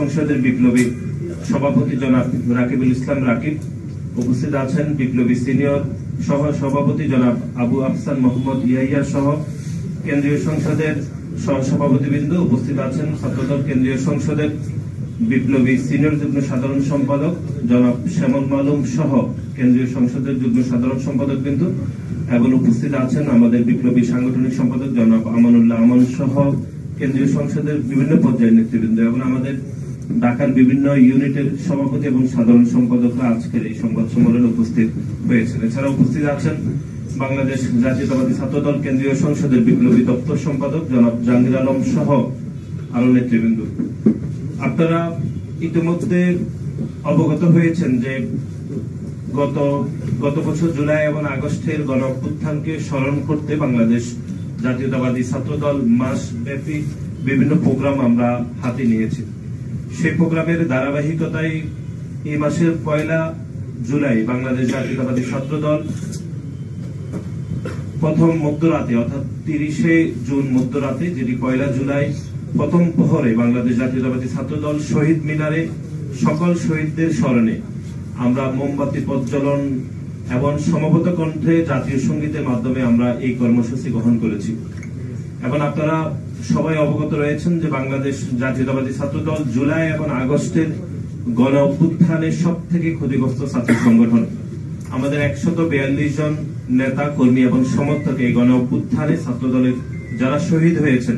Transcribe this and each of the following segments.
সংসদের বিপ্লবী সভাপতি জনাব রাকিবুল ইসলাম রাকিব, উপস্থিত আছেন বিপ্লবী সিনিয়র সহ সভাপতি জনাব আবু আফসান মোহাম্মদ ইয়াহিয়া সহ কেন্দ্রীয় সংসদের সহসভাপতিবৃন্দ, উপস্থিত আছেন ছাত্রদল কেন্দ্রীয় সংসদের বিপ্লবী সিনিয়র যুগ্ম সাধারণ সম্পাদক জনাব শ্যামল মালুম সহ কেন্দ্রীয় সংসদের যুগ্ম সাধারণ সম্পাদক বিন্দু, এবং উপস্থিত আছেন আমাদের বিপ্লবী সাংগঠনিক সম্পাদক জনাব আমানুল্লাহ আমান সহ কেন্দ্রীয় সংসদের বিভিন্ন পর্যায়ের নেতৃবৃন্দ এবং আমাদের ঢাকার বিভিন্ন ইউনিটের সভাপতি এবং সাধারণ সম্পাদকরা আজকের এই সংবাদ সম্মেলনে উপস্থিত হয়েছেন। এছাড়া উপস্থিত আছেন বাংলাদেশ জাতীয়তাবাদী ছাত্রদল কেন্দ্রীয় সংসদের বিপ্লবী দপ্তর সম্পাদক জনাব জাহাঙ্গীর আলম সহ আরো নেতৃবৃন্দ। আপনারা ইতিমধ্যে অবগত হয়েছেন যে গত বছর জুলাই এবং আগস্টের গণ অভ্যুত্থানকে স্মরণ করতে বাংলাদেশ জাতীয়তাবাদী ছাত্রদল মাসব্যাপী বিভিন্ন প্রোগ্রাম আমরা হাতে নিয়েছি। সেই প্রোগ্রামের ধারাবাহিকতায় এই মাসের 1 জুলাই বাংলাদেশ জাতীয়তাবাদী ছাত্রদল প্রথম মধ্যরাতে অর্থাৎ 30 জুন মধ্যরাতে, যেটি 1 জুলাই প্রথম প্রহরে বাংলাদেশ জাতীয়তাবাদী ছাত্রদল শহীদ মিনারে সকল শহীদদের স্মরণে আমরা মোমবাতি প্রজ্বলন এবং সমবেত কণ্ঠে জাতীয় সঙ্গীতের মাধ্যমে আমরা এই কর্মসূচি গ্রহণ করেছি। এবং আপনারা সবাই অবগত রয়েছেন যে বাংলাদেশ জাতীয়তাবাদী ছাত্রদল জুলাই এবং আগস্টের গণ অভ্যুত্থানের সব থেকে ক্ষতিগ্রস্ত ছাত্র সংগঠন। আমাদের 142 জন নেতা কর্মী এবং সমর্থক এই গণ অভ্যুত্থানে ছাত্রদলের যারা শহীদ হয়েছেন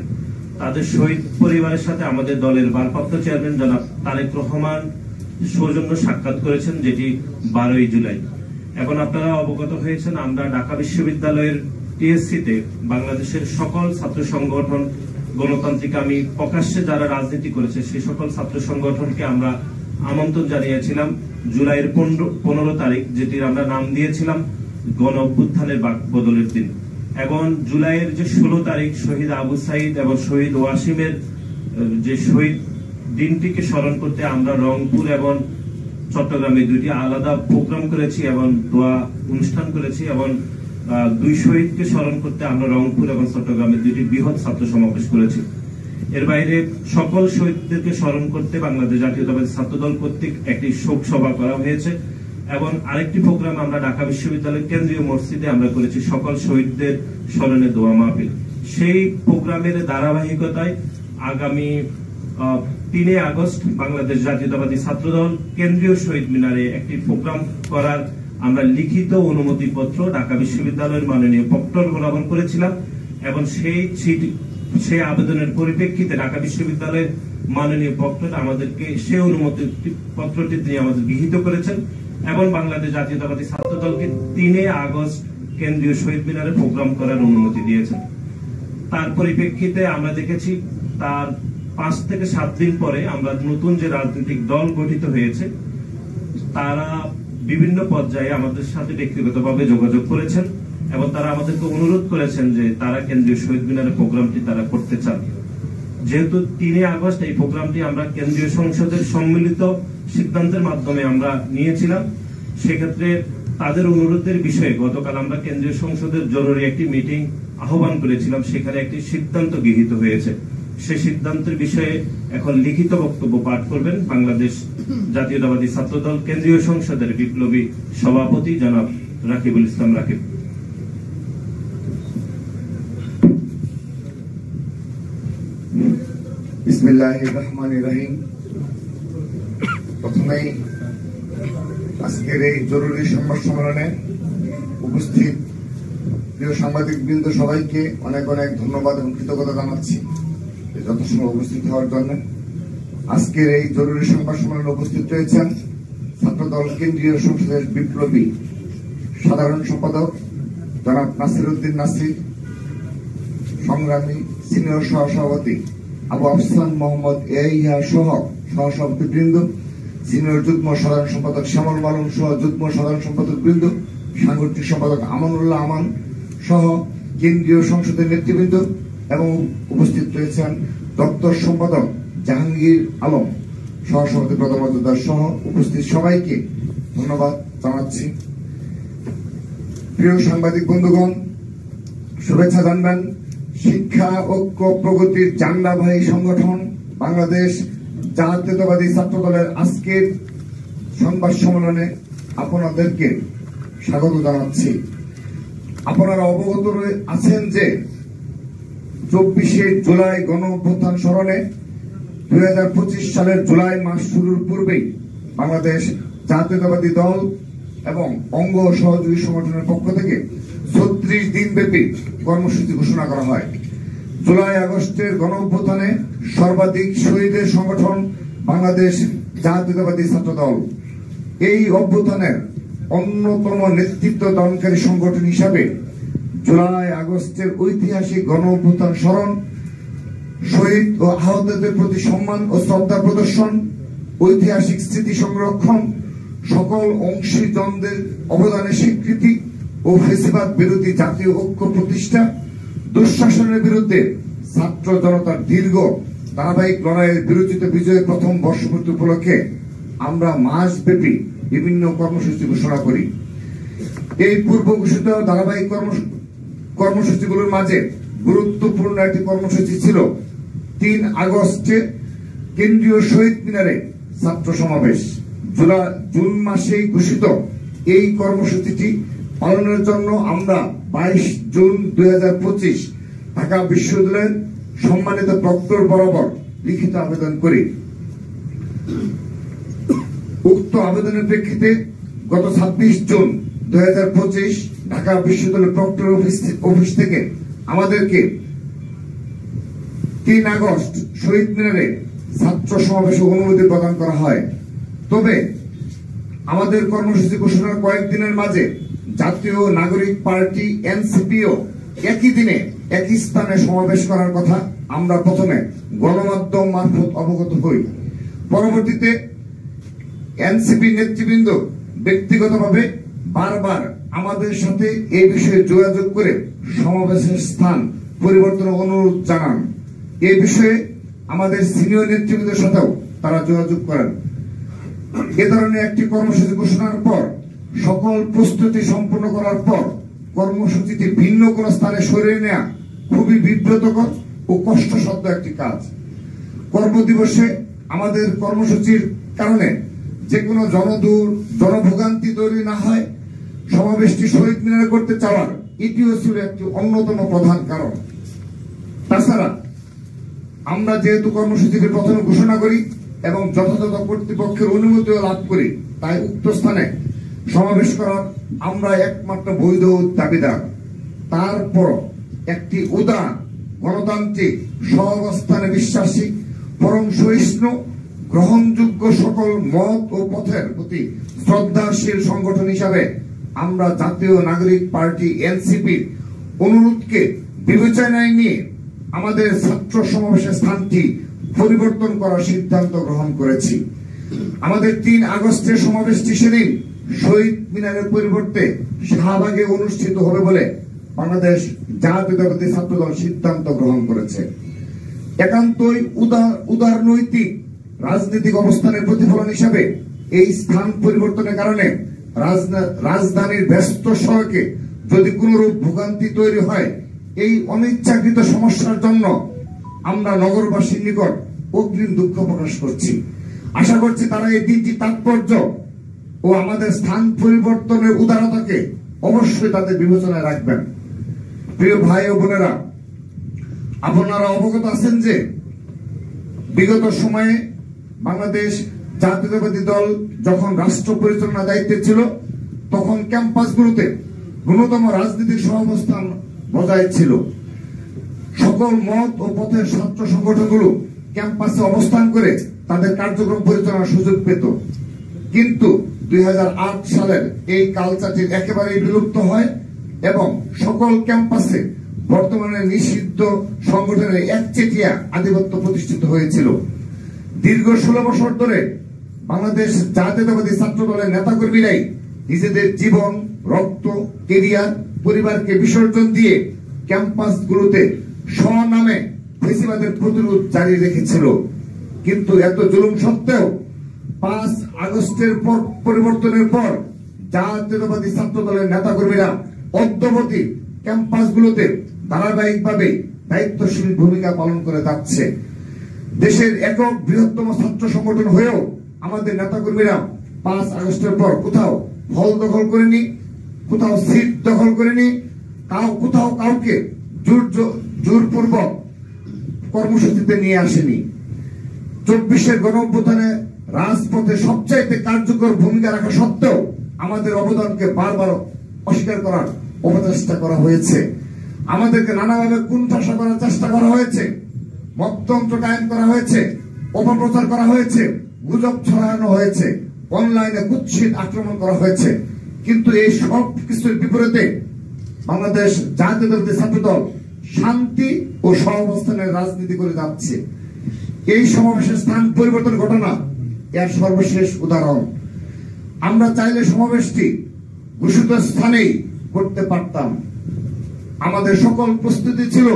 তাদের শহীদ পরিবারের সাথে আমাদের দলের ভারপ্রাপ্ত চেয়ারম্যান জনাব তারেক রহমান সৌজন্য সাক্ষাৎ করেছেন, যেটি 12 জুলাই। এখন আপনারা অবগত হয়েছেন আমরা ঢাকা বিশ্ববিদ্যালয়ের টিএসসিতে বাংলাদেশের সকল ছাত্র সংগঠন গণতান্ত্রিক আমি প্রকাশ্যে যারা রাজনীতি করেছে সেই সকল ছাত্র সংগঠনকে আমরা আমন্ত্রণ জানিয়েছিলাম জুলাইয়ের 15 তারিখ, যেটির আমরা নাম দিয়েছিলাম গণ অভ্যুত্থানের বাক বদলের দিন। এবং জুলাইয়ের যে 16 তারিখ শহীদ আবু সাইদ এবং শহীদ ওয়াসিমের যে শহীদ দিনটিকে স্মরণ করতে আমরা রংপুর এবং চট্টগ্রামে 2টি আলাদা প্রোগ্রাম করেছি এবং দোয়া অনুষ্ঠান করেছি। এবং 2 শহীদকে স্মরণ করতে আমরা রংপুর এবং চট্টগ্রামে 2টি বৃহৎ ছাত্র সমাবেশ করেছি। এর বাইরে সকল শহীদদেরকে স্মরণ করতে বাংলাদেশ জাতীয়তাবাদী ছাত্রদল কর্তৃক একটি শোক সভা করা হয়েছে। এবং আরেকটি প্রোগ্রাম আমরা ঢাকা বিশ্ববিদ্যালয়ের কেন্দ্রীয় মসজিদে আমরা করেছি সকল শহীদদের স্মরণে দোয়া মাহফিল। সেই প্রোগ্রামের ধারাবাহিকতায় আগামী 3 আগস্ট বাংলাদেশ জাতীয়তাবাদী ছাত্রদল কেন্দ্রীয় শহীদ মিনারে একটি প্রোগ্রাম করার আমরা লিখিত অনুমতি পত্র ঢাকা বিশ্ববিদ্যালয়ের মাননীয় প্রক্টর বরাবর করেছিলাম। এবং সেই আবেদনের পরিপ্রেক্ষিতে ঢাকা বিশ্ববিদ্যালয়ের মাননীয় প্রক্টর আমাদেরকে সেই অনুমতি পত্রটি তিনি আমাদের গৃহীত করেছেন এবং বাংলাদেশ জাতীয়তাবাদী ছাত্রদলকে 3 আগস্ট কেন্দ্রীয় শহীদ মিনারে প্রোগ্রাম করার অনুমতি দিয়েছেন। তার পরিপ্রেক্ষিতে আমরা দেখেছি তার 5 থেকে 7 দিন পরে আমরা নতুন যে রাজনৈতিক দল গঠিত হয়েছে তারা বিভিন্ন পর্যায়ে আমাদের সাথে ব্যক্তিগতভাবে যোগাযোগ করেছেন এবং তারা আমাদেরকে অনুরোধ করেছেন যে তারা কেন্দ্রীয় শহীদ মিনারের প্রোগ্রামটি তারা করতে চান। যেহেতু 3 আগস্ট এই প্রোগ্রামটি আমরা কেন্দ্রীয় সংসদের সম্মিলিত সিদ্ধান্তের মাধ্যমে আমরা নিয়েছিলাম, সেক্ষেত্রে তাদের অনুরোধের বিষয়ে গতকাল আমরা কেন্দ্রীয় সংসদের জরুরি একটি মিটিং আহ্বান করেছিলাম, সেখানে একটি সিদ্ধান্ত গৃহীত হয়েছে। সেই সিদ্ধান্তের বিষয়ে এখন লিখিত বক্তব্য পাঠ করবেন বাংলাদেশ জাতীয়তাবাদী ছাত্রদল কেন্দ্রীয় সংসদের বিপ্লবী সভাপতি জনাব রাকিবুল ইসলাম রাকিব। বিসমিল্লাহির রহমানির রহিম। প্রথমেই আজকের এই জরুরি সংবাদ সম্মেলনে উপস্থিত প্রিয় সাংবাদিক বৃন্দ সবাইকে অনেক অনেক ধন্যবাদ এবং কৃতজ্ঞতা জানাচ্ছি যথাসময় উপস্থিত হওয়ার জন্য। আজকের এই জরুরি সংবাদ সম্মেলনে উপস্থিত রয়েছেন ছাত্রদল কেন্দ্রীয় সংসদের বিপ্লবী সাধারণ সম্পাদক জনাব নাসিরউদ্দিন নাসির, সংগ্রামী সিনিয়র সহসভাপতি আবু আফসান মোহাম্মদ ইয়াহিয়া সহ সহসভাপতিবৃন্দ, সিনিয়র যুগ্ম সাধারণ সম্পাদক শ্যামল মালুম সহ যুগ্ম সাধারণ সম্পাদক বৃন্দ, সাংগঠনিক সম্পাদক আমানুল্লাহ আমান সহ কেন্দ্রীয় সংসদের নেতৃবৃন্দ এবং উপস্থিত রয়েছেন দপ্তর সম্পাদক জাহাঙ্গীর আলম, সহসভাপতি প্রধান মজুমদার সহ উপস্থিত সবাইকে ধন্যবাদ জানাচ্ছি। প্রিয় সাংবাদিক বন্ধুগণ, শুভেচ্ছা জানবেন। শিক্ষা ঐক্য প্রগতির জান্ডাবাহী সংগঠন বাংলাদেশ জাতীয়তাবাদী ছাত্র দলের আজকের সংবাদ সম্মেলনে আপনাদেরকে স্বাগত জানাচ্ছি। আপনারা অবগত আছেন যে 24শে জুলাই গণ অভ্যুত্থান স্মরণে 2025 সালের জুলাই মাস শুরুর পূর্বেই বাংলাদেশ জাতীয়তাবাদী দল এবং অঙ্গ সহযোগী সংগঠনের পক্ষ থেকে 36 দিন ব্যাপী কর্মসূচি ঘোষণা করা হয়। জুলাই আগস্টের গণ অভ্যুত্থানে সর্বাধিক শহীদের সংগঠন বাংলাদেশ জাতীয়তাবাদী ছাত্র দল। এই অভ্যুত্থানের অন্যতম নেতৃত্ব দানকারী সংগঠন হিসাবে জুলাই আগস্টের ঐতিহাসিক গণ অভ্যুত্থান স্মরণ, শহীদ ও আহতদের প্রতি সম্মান ও শ্রদ্ধা প্রদর্শন, ঐতিহাসিক স্মৃতি সংরক্ষণ, সকল অংশীজনদের অবদানের স্বীকৃতি ও ফ্যাসিবাদ বিরোধী জাতীয় ঐক্য প্রতিষ্ঠা, দুঃশাসনের বিরুদ্ধে ছাত্র জনতার দীর্ঘ ধারাবাহিক লড়াইয়ের বিরোচিত বিজয়ের প্রথম বর্ষপূর্তি উপলক্ষে আমরা মাসব্যাপী বিভিন্ন কর্মসূচি ঘোষণা করি। এই পূর্ব ঘোষিত ধারাবাহিক কর্মসূচিগুলোর মাঝে গুরুত্বপূর্ণ একটি কর্মসূচি ছিল 3 আগস্টে কেন্দ্রীয় শহীদ মিনারে ছাত্র সমাবেশ। জুন মাসেই ঘোষিত এই কর্মসূচিটি পালনের জন্য আমরা 22 জুন 2025 ঢাকা বিশ্ববিদ্যালয়ের সম্মানিত প্রক্টর বরাবর লিখিত আবেদন করি। উক্ত আবেদনের প্রেক্ষিতে গত 26 জুন 2025 ঢাকা বিশ্ববিদ্যালয় প্রক্টর অফিস থেকে আমাদেরকে 3 আগস্ট শহীদ মিনারে ছাত্র সমাবেশে অনুমতি প্রদান করা হয়। তবে আমাদের কর্মসূচি ঘোষণার কয়েকদিনের মাঝে জাতীয় নাগরিক পার্টি এনসিপিও একই দিনে একই স্থানে সমাবেশ করার কথা আমরা প্রথমে গণমাধ্যম মারফত অবগত হই। পরবর্তীতে এনসিপি নেতৃবৃন্দ ব্যক্তিগতভাবে বারবার আমাদের সাথে এই বিষয়ে যোগাযোগ করে সমাবেশের স্থান পরিবর্তনের অনুরোধ জানান। এই বিষয়ে আমাদের সিনিয়র নেতৃবৃন্দের সাথেও তারা যোগাযোগ করেন। এ ধরনের একটি কর্মসূচি ঘোষণার পর সকল প্রস্তুতি সম্পন্ন করার পর কর্মসূচিটি ভিন্ন কোন স্থানে সরিয়ে নেওয়া খুবই বিব্রতকর ও কষ্টসাধ্য একটি কাজ। কর্মদিবসে আমাদের কর্মসূচির কারণে যে কোনো জনভোগান্তি তৈরি না হয় সমাবেশটি শহীদ মিনারে করতে চাওয়ার এটিও ছিল একটি অন্যতম প্রধান কারণ। তাছাড়া আমরা যেহেতু কর্মসূচিটি প্রথমে ঘোষণা করি এবং যথাযথ কর্তৃপক্ষের অনুমতিও লাভ করি, তাই উক্ত স্থানে সমাবেশ করার আমরা একমাত্র বৈধ দাবিদার। তারপর একটি উদার গণতান্ত্রিক সহাবস্থানে বিশ্বাসী পরম সহিষ্ণু গ্রহণযোগ্য সকল মত ও পথের প্রতি শ্রদ্ধাশীল সংগঠন হিসাবে আমরা জাতীয় নাগরিক পার্টি এনসিপির অনুরোধকে বিবেচনায় নিয়ে আমাদের ছাত্র সমাবেশের স্থানটি পরিবর্তন করার সিদ্ধান্ত গ্রহণ করেছি। আমাদের 3 আগস্টের সমাবেশটি সেদিন শহীদ মিনারের পরিবর্তে শাহবাগে অনুষ্ঠিত হবে বলে বাংলাদেশ জাতীয়তাবাদী ছাত্র দল সিদ্ধান্ত গ্রহণ করেছে। একান্তই উদারনৈতিক রাজনৈতিক অবস্থানের প্রতিফলন হিসাবে এই স্থান পরিবর্তনের কারণে রাজধানীর ব্যস্ত সড়কে যদি কোনরূপ ভোগান্তি তৈরি হয়, এই অনিচ্ছাকৃত সমস্যার জন্য আমরা নগরবাসীর নিকট অগ্রিম দুঃখ প্রকাশ করছি। আশা করছি তারা এই দিনটি তাৎপর্য ও আমাদের স্থান পরিবর্তনের উদারতাকে অবশ্যই তাদের বিবেচনায় রাখবেন। প্রিয় ভাই ও বোনেরা, আপনারা অবগত আছেন যে বিগত সময়ে বাংলাদেশ জাতীয়তাবাদী দল যখন রাষ্ট্র পরিচালনার দায়িত্বে ছিল তখন ক্যাম্পাসগুলোতে ন্যূনতম রাজনৈতিক সহাবস্থান বজায় ছিল। সকল মত ও পথের ছাত্র সংগঠনগুলো ক্যাম্পাসে অবস্থান করে তাদের কার্যক্রম পরিচালনার সুযোগ পেত। কিন্তু 2008 সালের এই কালচারটি একেবারেই বিলুপ্ত হয় এবং সকল ক্যাম্পাসে বর্তমানে নিষিদ্ধ সংগঠনের একচেটিয়া আধিপত্য প্রতিষ্ঠিত হয়েছিল। দীর্ঘ 16 বছর ধরে বাংলাদেশ জাতীয়তাবাদী ছাত্র দলের নেতাকর্মীরাই নিজেদের জীবন, রক্ত, কেরিয়ার, পরিবারকে বিসর্জন দিয়ে ক্যাম্পাসগুলোতে স্বনামে ফ্যাসিবাদের প্রতিরোধ জারি রেখেছিল। কিন্তু এত জুলুম সত্ত্বেও 5 আগস্টের পরিবর্তনের পর জাতীয়তাবাদী ছাত্র দলের নেতাকর্মীরা অদ্যাবধি ক্যাম্পাসগুলোতে ধারাবাহিকভাবে দায়িত্বশীল ভূমিকা পালন করে যাচ্ছে। দেশের একক বৃহত্তম ছাত্র সংগঠন হয়েও আমাদের নেতাকর্মীরা 5 আগস্টের পর কোথাও হল দখল করেনি, কোথাও সিট দখল করেনি, কোথাও কাউকে জোরপূর্বক কর্মসূচিতে নিয়ে আসেনি। 24-এর গণঅভ্যুত্থানে রাজপথে সবচাইতে কার্যকর ভূমিকা রাখা সত্ত্বেও আমাদের অবদানকে বারবার অস্বীকার করার অপচেষ্টা করা হয়েছে। আমাদেরকে নানাভাবে কুণ্ঠাসা করার চেষ্টা করা হয়েছে, মততন্ত্র কায়েম করা হয়েছে, অপপ্রচার করা হয়েছে, গুজব ছড়ানো হয়েছে, অনলাইনে কুৎসিত আক্রমণ করা হয়েছে। কিন্তু এই সব কিছুর বিপরীতে বাংলাদেশ জাতীয়তাবাদী ছাত্রদল শান্তি ও সহাবস্থানের রাজনীতি করে যাচ্ছে। এই সমাবেশের স্থান পরিবর্তন ঘটনা এর সর্বশেষ উদাহরণ। আমরা চাইলে সমাবেশটি ঘোষিত স্থানেই করতে পারতাম। আমাদের সকল প্রস্তুতি ছিল,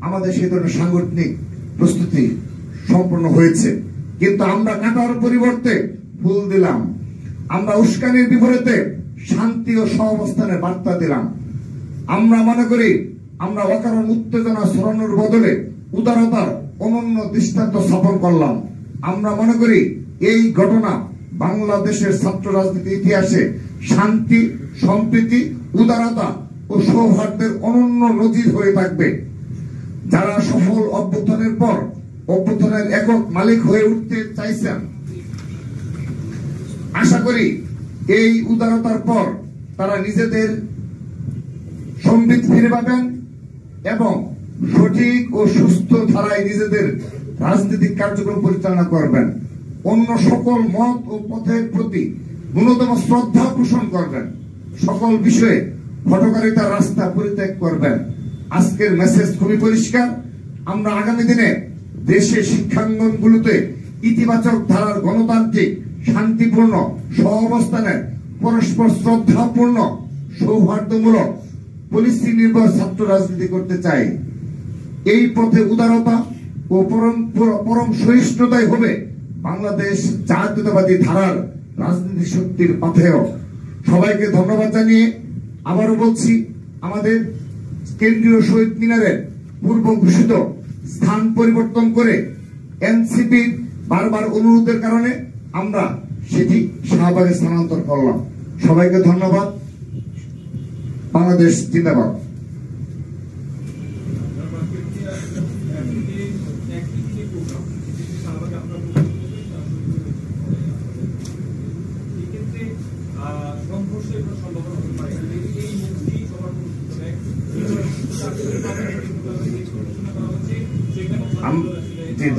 আমাদের সেই ধরনের সাংগঠনিক প্রস্তুতি সম্পন্ন হয়েছে, কিন্তু আমরা কাটার পরিবর্তে ফুল দিলাম। আমরা উস্কানির বিপরীতে শান্তি ও সহাবস্থানের বার্তা দিলাম। আমরা মনে করি আমরা অকারণ উত্তেজনা ছড়ানোর বদলে উদারতার অনন্য দৃষ্টান্ত স্থাপন করলাম। আমরা মনে করি এই ঘটনা বাংলাদেশের ছাত্র রাজনীতির ইতিহাসে শান্তি, সম্প্রীতি, উদারতা ও সৌহার্দ্যের অনন্য নজির হয়ে থাকবে। যারা সফল অভ্যুত্থানের পর অভ্যুত্থানের একক মালিক হয়ে উঠতে চাইছেন, আশা করি এই উদারতার পর তারা নিজেদের সম্বিত ফিরে পাবেন এবং সঠিক ও সুস্থ ধারায় নিজেদের রাজনৈতিক কার্যক্রম পরিচালনা করবেন। অন্য সকল মত ও পথের প্রতি ন্যূনতম শ্রদ্ধা পোষণ করবেন। সকল বিষয়ে হঠকারিতার রাস্তা পরিত্যাগ করবেন। আজকের মেসেজ খুবই পরিষ্কার। আমরা আগামী দিনে দেশের শিক্ষাঙ্গনগুলোতে ইতিবাচক ধারার গণতান্ত্রিক, শান্তিপূর্ণ, সহাবস্থানের, পরস্পর শ্রদ্ধাপূর্ণ, সৌহার্দ্যমূলক, পলিসি নির্ভর ছাত্র রাজনীতি করতে চাই। এই পথে উদারতা ও পরম সহিষ্ণুতাই হবে বাংলাদেশ জাতীয়তাবাদী ধারার রাজনীতি শক্তির পাথেয়। সবাইকে ধন্যবাদ জানিয়ে আবারও বলছি, আমাদের কেন্দ্রীয় শহীদ মিনারের পূর্ব ঘোষিত স্থান পরিবর্তন করে এনসিপির বারবার অনুরোধের কারণে আমরা সেটি শাহবাগে স্থানান্তর করলাম। সবাইকে ধন্যবাদ। বাংলাদেশ জিন্দাবাদ।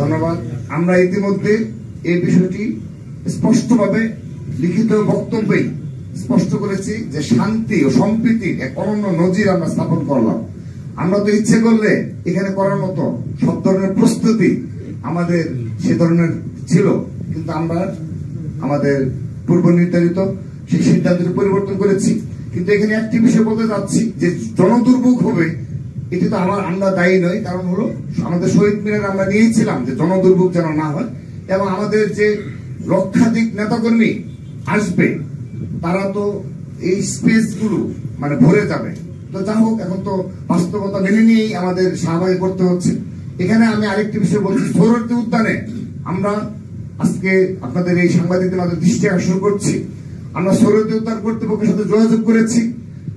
ধন্যবাদ। আমরা ইতিমধ্যে এই বিষয়টি স্পষ্টভাবে লিখিত বক্তব্যেই স্পষ্ট করেছি যে শান্তি ও সম্প্রীতির এক অনন্য নজির আমরা স্থাপন করলাম। আমরা তো ইচ্ছে করলে এখানে করার মতো সব ধরনের প্রস্তুতি আমাদের সে ধরনের ছিল, কিন্তু আমরা আমাদের পূর্ব নির্ধারিত সেই সিদ্ধান্তটি পরিবর্তন করেছি। কিন্তু এখানে একটি বিষয় বলতে যাচ্ছি যে জনদুর্ভোগ হবে, এটি তো আমরা দায়ী নয়। কারণ হলো আমাদের শহীদ মিনারে আমরা নিয়েছিলাম যে জনদুর্ভোগ যেন না হয়, এবং আমাদের যে লক্ষাধিক নেতাকর্মী আসবে তারা তো এই স্পেস গুলো মানে ভরে যাবে। তো যা হোক, এখন তো বাস্তবতা মেনে নিয়েই আমাদের শাহবাগে করতে হচ্ছে। এখানে আমি আরেকটি বিষয় বলছি, সোহরাওয়ার্দী উদ্যানে আমরা আজকে আপনাদের এই সাংবাদিকদের মাধ্যমে দৃষ্টি আকর্ষণ করছি। আমরা সোহরাওয়ার্দী উদ্যান কর্তৃপক্ষের সাথে যোগাযোগ করেছি,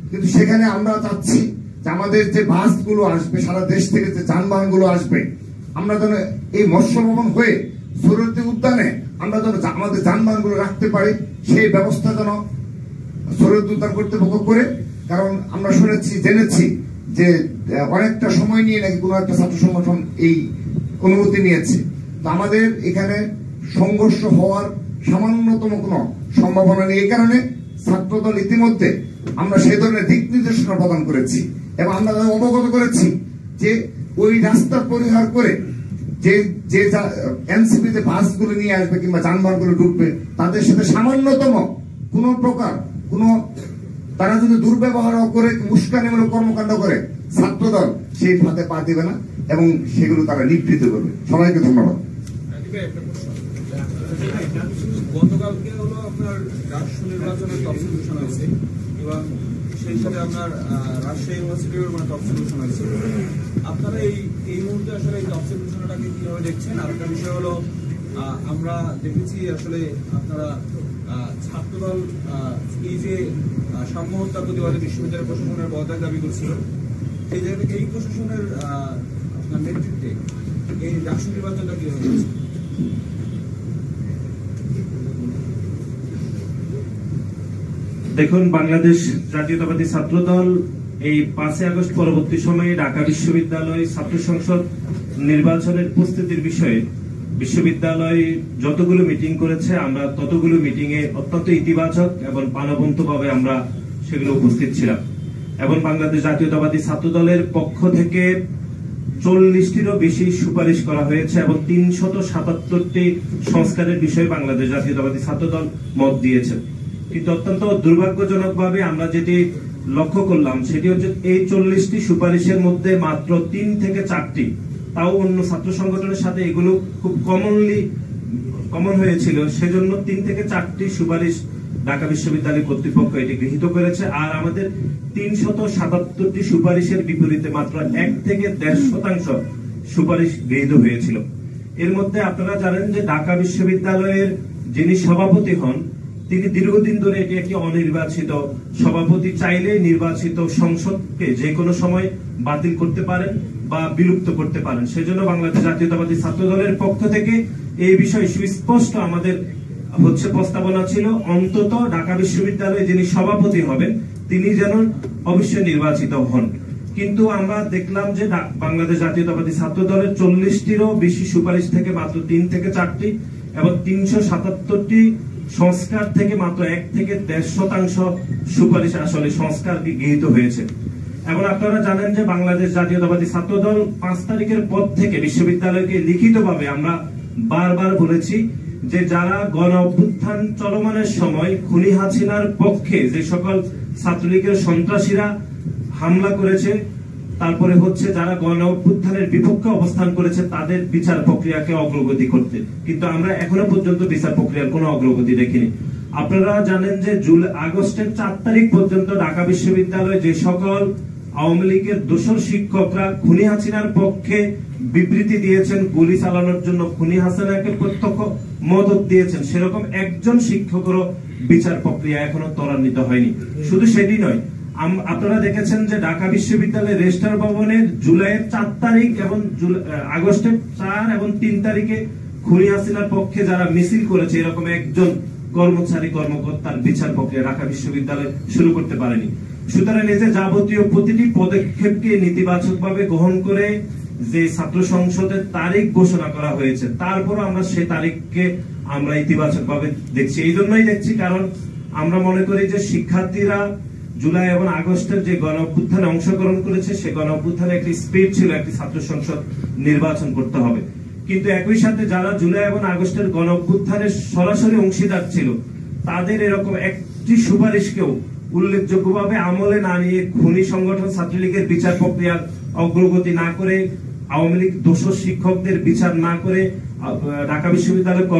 কিন্তু সেখানে আমরা চাচ্ছি যে আমাদের যে বাসগুলো আসবে, সারা দেশ থেকে যে যানবাহন গুলো আসবে, আমরা যেন এই মৎস্য ভবন হয়ে সোহরাওয়ার্দী উদ্যানে আমরা যেন আমাদের যানবাহন গুলো রাখতে পারি, সেই ব্যবস্থা যেন সোহরাওয়ার্দী উদ্যান কর্তৃপক্ষ করে। কারণ আমরা জেনেছি যে অনেকটা সময় নিয়ে নাকি কোনো একটা ছাত্র সংগঠন এই অনুমতি নিয়েছে। তো আমাদের এখানে সংঘর্ষ হওয়ার সামান্যতম কোনো সম্ভাবনা নেই। এই কারণে ছাত্রদল ইতিমধ্যে আমরা সেই ধরনের দিক নির্দেশনা প্রদান করেছি এবং আমরা অবগত করেছি যে ওই রাস্তা পরিহার করে যে এনসিপি যে বাসগুলো নিয়ে আসবে কিংবা যানবাহনগুলো ঢুকবে, তাদের সাথে সামান্যতম কোন প্রকার তারা যদি দুর্ব্যবহার করে, উস্কানিমূলক কর্মকাণ্ড করে, ছাত্রদল সেই ফাঁদে পা দিবে না এবং সেগুলো তারা নিবৃত্ত করবে। সবাইকে ধন্যবাদ। গতকালকে হলো আপনার রাষ্ট্র নির্বাচনের তফসিল ঘোষণা হয়েছে এবং সেই সাথে আপনার রাজশাহী ইউনিভার্সিটির মানে তফসিল ঘোষণা হয়েছে। আপনারা এই মুহূর্তে আসলে এই তফসিল ঘোষণাটাকে কিভাবে দেখছেন? আর একটা বিষয় হলো আমরা দেখেছি আসলে আপনারা ছাত্রদল এই যে সাম্য হত্যার প্রতিবাদে বিশ্ববিদ্যালয় প্রশাসনের পদত্যাগ দাবি করছিল, সেই জায়গা থেকে এই প্রশাসনের আপনার নেতৃত্বে এই রাষ্ট্র নির্বাচনটা কিভাবে দেখছেন? দেখুন, বাংলাদেশ জাতীয়তাবাদী ছাত্রদল এই 5 আগস্ট পরবর্তী সময়ে ঢাকা বিশ্ববিদ্যালয় ছাত্র সংসদ নির্বাচনের প্রস্তুতির বিষয়ে বিশ্ববিদ্যালয় যতগুলো মিটিং করেছে, আমরা ততগুলো মিটিং এ অত্যন্ত ইতিবাচক এবং প্রাণবন্তভাবে আমরা সেগুলো উপস্থিত ছিলাম। এবং বাংলাদেশ জাতীয়তাবাদী ছাত্রদলের পক্ষ থেকে 40টিরও বেশি সুপারিশ করা হয়েছে এবং 377টি সংস্কারের বিষয়ে বাংলাদেশ জাতীয়তাবাদী ছাত্রদল মত দিয়েছে। কিন্তু অত্যন্ত দুর্ভাগ্যজনকভাবে আমরা যেটি লক্ষ্য করলাম সেটি হচ্ছে এই 40টি সুপারিশের মধ্যে মাত্র 3 থেকে 4টি, তাও অন্য ছাত্র সংগঠনের সাথে এগুলো খুব কমন হয়েছিল, সেজন্য 3 থেকে 4টি সুপারিশ ঢাকা বিশ্ববিদ্যালয় কর্তৃপক্ষ এটি গৃহীত করেছে। আর আমাদের 377টি সুপারিশের বিপরীতে মাত্র 1 থেকে 1.5% সুপারিশ গৃহীত হয়েছিল। এর মধ্যে আপনারা জানেন যে ঢাকা বিশ্ববিদ্যালয়ের যিনি সভাপতি হন তিনি দীর্ঘদিন ধরে এটি একটি অনির্বাচিত সভাপতি, চাইলে নির্বাচিত সংসদকে যে কোনো সময় বাতিল করতে পারেন বা বিলুপ্ত করতে পারেন। সেজন্য বাংলাদেশ জাতীয়তাবাদী ছাত্রদলের পক্ষ থেকে এই বিষয়ে সুস্পষ্ট আমাদের প্রস্তাবনা ছিল, অন্তত ঢাকা বিশ্ববিদ্যালয়ে যিনি সভাপতি হবেন তিনি যেন অবশ্যই নির্বাচিত হন। কিন্তু আমরা দেখলাম যে বাংলাদেশ জাতীয়তাবাদী ছাত্রদলের 40টিরও বেশি সুপারিশ থেকে মাত্র 3 থেকে 4টি এবং 377টি সংস্কার থেকে মাত্র 1 থেকে 1.5% সুপারিশ আসলে সংস্কার গৃহীত হয়েছে। এবং আপনারা জানেন যে বাংলাদেশ জাতীয়তাবাদী ছাত্রদল 5 তারিখের পর থেকে বিশ্ববিদ্যালয়কে লিখিতভাবে আমরা বারবার বলেছি যে যারা গণ অভ্যুত্থান চলমানের সময় খুনি হাসিনার পক্ষে যে সকল ছাত্রলীগের সন্ত্রাসীরা হামলা করেছে, তারপরে হচ্ছে যারা গণ অভ্যুত্থানের বিপক্ষে অবস্থান করেছে তাদের বিচার প্রক্রিয়াকে অগ্রগতি করতে, কিন্তু আমরা এখনো পর্যন্ত বিচার প্রক্রিয়ার কোনো অগ্রগতি দেখিনি। আপনারা জানেন যে আগস্টের 4 তারিখ পর্যন্ত ঢাকা বিশ্ববিদ্যালয়ে যে সকল আওয়ামী লীগের দোসর শিক্ষকরা খুনি হাসিনার পক্ষে বিবৃতি দিয়েছেন, গুলি চালানোর জন্য খুনি হাসিনাকে প্রত্যক্ষ মদত দিয়েছেন, সেরকম একজন শিক্ষকেরও বিচার প্রক্রিয়া এখনো ত্বরান্বিত হয়নি। শুধু সেটি নয়, আপনারা দেখেছেন যে ঢাকা বিশ্ববিদ্যালয়ের রেজিস্ট্রার ভবনের জুলাইয়ের 4 তারিখ এবং আগস্টের 4 এবং 3 তারিখে খুনি হাসিনার পক্ষে যারা মিছিল করেছে এরকম একজন কর্মকর্তার বিচার প্রক্রিয়া ঢাকা বিশ্ববিদ্যালয় শুরু করতে পারেনি। সুতরাং এই যে যাবতীয় প্রতিটি পদক্ষেপকে নেতিবাচকভাবে গ্রহণ করে যে ছাত্র সংসদের তারিখ ঘোষণা করা হয়েছে, তারপর আমরা সেই তারিখকে আমরা ইতিবাচকভাবে দেখছি। এই জন্যই দেখছি কারণ আমরা মনে করি যে শিক্ষার্থীরা জুলাই এবং আগস্টের যে গণ অভ্যুত্থানে অংশগ্রহণ করেছে সে গণ অভ্যুত্থানে একটি স্পিরিট ছিল, একটি ছাত্র সংসদ নির্বাচন করতে হবে। কিন্তু একই সাথে যারা জুলাই এবং আগস্টের গণ অভ্যুত্থানের সরাসরি অংশীদার ছিল তাদের এরকম একটি সুপারিশকেও উল্লেখযোগ্যভাবে আমলে না নিয়ে খুনি সংগঠন ছাত্রলীগের বিচার প্রক্রিয়ার অগ্রগতি না করে, আওয়ামী লীগ দোষর শিক্ষকদের বিচার না করে, ঢাকা বিশ্ববিদ্যালয়ের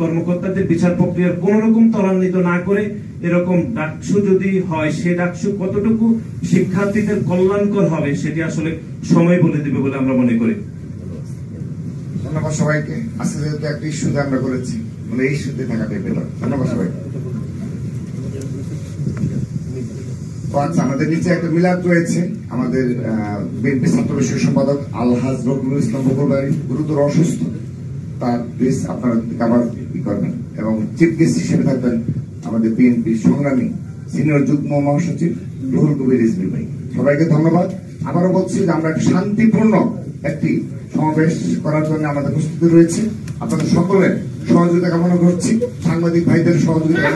কর্মকর্তাদের বিচার প্রক্রিয়ার কোন রকম ত্বরান্বিত না করে এরকম ডাকসু যদি হয়, সে ডাকসু কতটুকু শিক্ষার্থীদের কল্যাণকর হবে সেটি আসলে সময় বলে দেবে বলে আমরা মনে করি। ধন্যবাদ সবাইকে। আজকে যেহেতু একটা ইস্যুতে আমরা করেছি, মানে এই ইস্যুতে থাকাটাই বেটার। ধন্যবাদ সবাইকে। আচ্ছা, আমাদের নিচে একটা মিলাদ রয়েছে। আমাদের বিএনপি ছাত্র বিষয়ক সম্পাদক আলহাজ রকিবুল ইসলাম বকুলবাড়ি গুরুতর অসুস্থ, তার প্লিজ আপনারা আবার কি করবেন। এবং চিফ গেস্ট হিসেবে থাকবেন আমাদের বিএনপি সংগ্রামী সিনিয়র যুগ্ম মহাসচিব রুহুল কবির রিজভী ভাই। সবাইকে ধন্যবাদ। আবারও বলছি যে আমরা শান্তিপূর্ণ একটি সমাবেশ করার জন্য আমাদের প্রস্তুতি রয়েছে। আপনাদের সকলের সহযোগিতা কামনা করছি, সাংবাদিক ভাইদের সহযোগিতা।